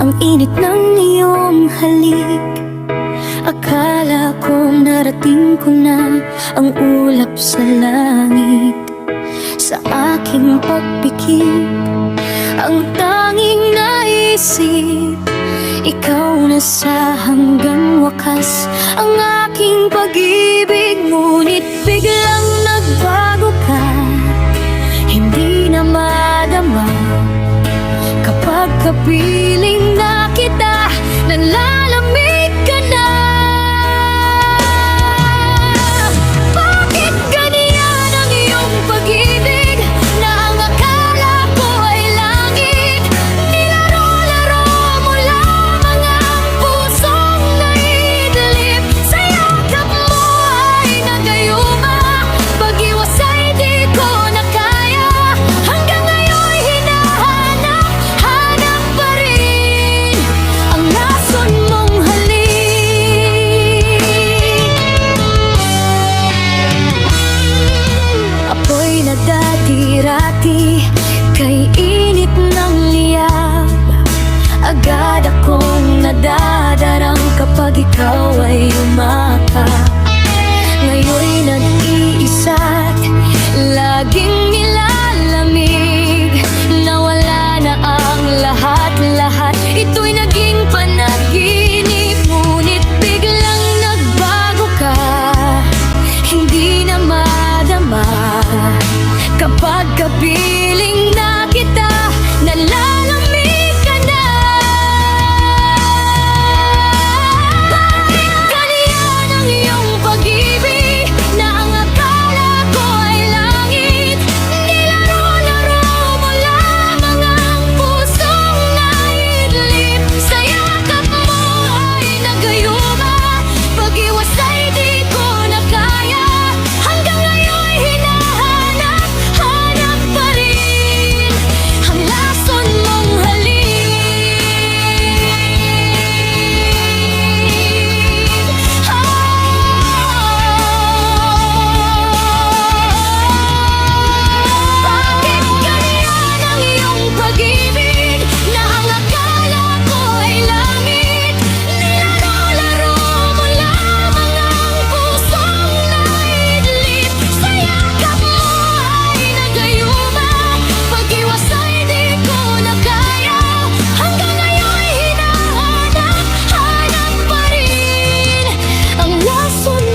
ang init ng iyong halik. Akala ko narating ko na ang ulap sa langit. Sa aking pagpikit, ang tanging naisip, ikaw na sa hanggang wakas ang aking pag-ibig. Ngunit biglang nagbago ka, hindi na madama. Kapag kapiling na kita, nalalamig ka na. Bakit ganyan ang iyong pag-ibig, na ang akala ko ay langit? Nilaro-laro mo lamang ang pusong naidlip. Sa yakap mo ay nagayuma, pag-iwas ay di ko na kaya. Hanggang ngayon hinahanap, hanap pa rin ang lason mong halik. Apoy na dati-rati, kay init ng liyab. Agad akong nadadarang kapag ikaw ay umakap. Ngayon'y nag-iisa't laging nilalamig. Nawala na ang lahat-lahat, ito'y naging panaginip. Ngunit biglang nagbago ka, hindi na madama. Kapag kapiling na kita, nalalamig ka na. Bakit ganyan ang iyong pag-ibig, na ang akala ko ay langit? Nilaro-laro mo lamang ang pusong naidlip. Sa yakap mo ay nagayuma, pag-iwas ay di ko na kaya. Hanggang ngayon hinahanap, hanap pa rin ang lason mong halik. Bakit ganyan ang iyong pag-ibig, na ang akala ko ay langit? Nilaro-laro mo lamang ang pusong naidlip. Sa yakap mo ay nagayuma, pag-iwas ay di ko na kaya. Hanggang ngayon hinahanap, hanap pa rin ang lason